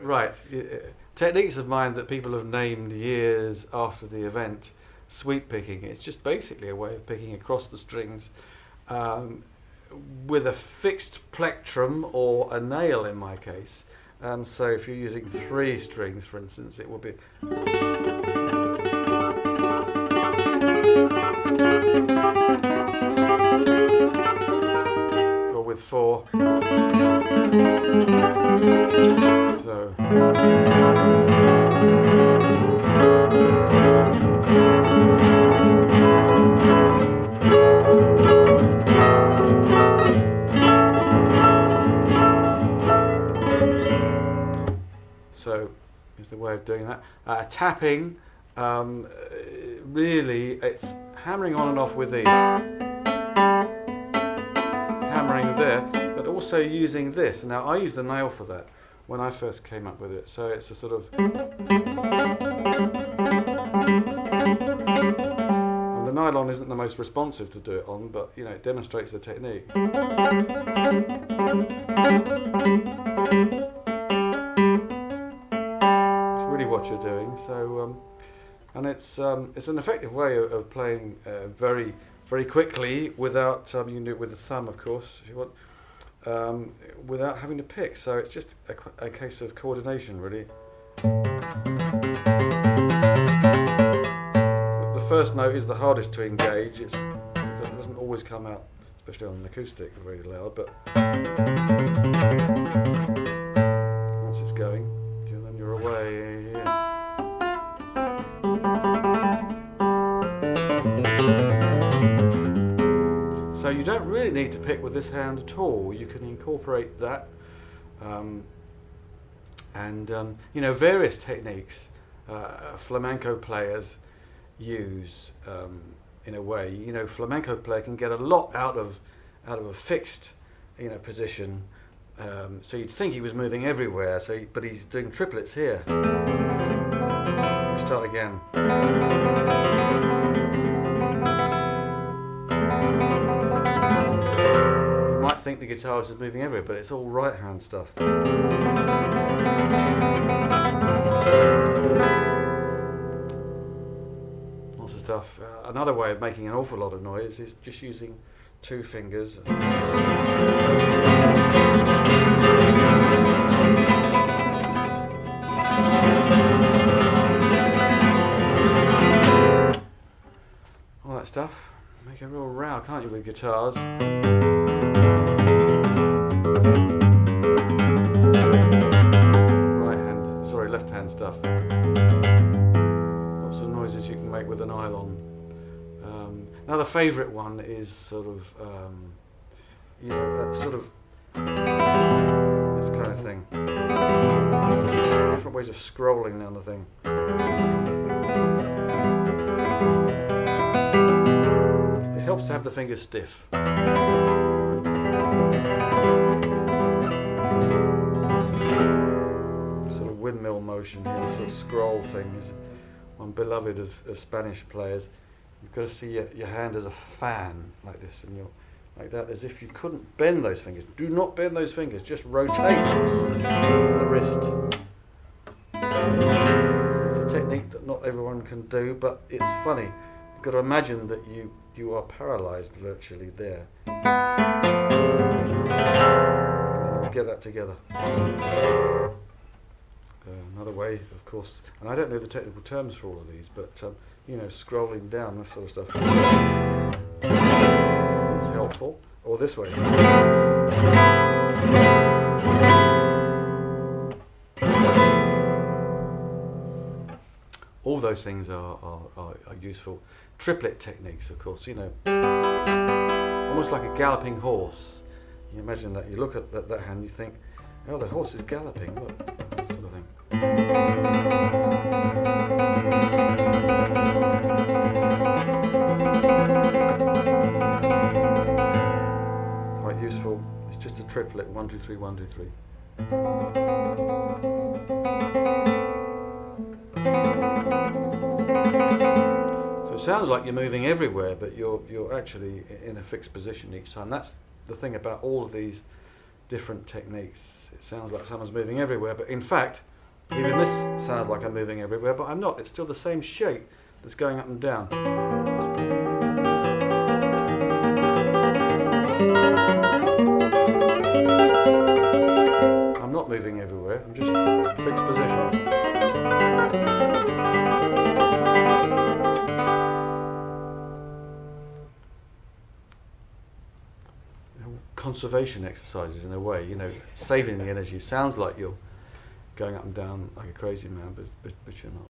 Right. Techniques of mine that people have named years after the event, sweep picking. It's just basically a way of picking across the strings with a fixed plectrum or a nail in my case. And so if you're using 3 strings, for instance, it will be... or with 4. So... So, is the way of doing that. Tapping, really, it's hammering on and off with these. Hammering there, but also using this. Now, I used the nail for that when I first came up with it. So it's a sort of... And the nylon isn't the most responsive to do it on, but, you know, it demonstrates the technique. What you're doing, so and it's an effective way of playing very quickly without you can do it with the thumb, of course, if you want, without having to pick. So it's just a case of coordination, really. The first note is the hardest to engage. It doesn't always come out, especially on an acoustic, very loud. But once it's going, then you're away. So you don't really need to pick with this hand at all. You can incorporate that and you know, various techniques flamenco players use in a way. You know, flamenco player can get a lot out of a fixed, you know, position. So you'd think he was moving everywhere. But he's doing triplets here. Start again. You might think the guitarist is moving everywhere, but it's all right hand stuff. Lots of stuff. Another way of making an awful lot of noise is just using 2 fingers. All that stuff. Make a real row, can't you, with guitars? Left hand stuff. Lots of noises you can make with a nylon. Another favourite one is sort of, you know, sort of this kind of thing. Different ways of scrolling down the thing. It helps to have the fingers stiff. Windmill motion here, this sort of scroll thing is one beloved of Spanish players. You've got to see your hand as a fan like this, and you're like that, as if you couldn't bend those fingers. Do not bend those fingers, just rotate the wrist. It's a technique that not everyone can do, but it's funny. You've got to imagine that you are paralysed virtually there. And then you get that together. Another way, of course, and I don't know the technical terms for all of these, but you know, scrolling down, this sort of stuff is helpful. Or this way. All those things are useful. Triplet techniques, of course, you know, almost like a galloping horse. You imagine that, you look at that hand, you think, oh, the horse is galloping, look, that sort of thing. Quite useful. It's just a triplet, 1, 2, 3, 1, 2, 3. So it sounds like you're moving everywhere, but you're actually in a fixed position each time. That's the thing about all of these different techniques. It sounds like someone's moving everywhere, but in fact, Even this sounds like I'm moving everywhere, but I'm not. It's still the same shape that's going up and down. I'm not moving everywhere, I'm just fixed position. Conservation exercises in a way, you know, saving the energy. Sounds like you're going up and down like a crazy man, but you're not.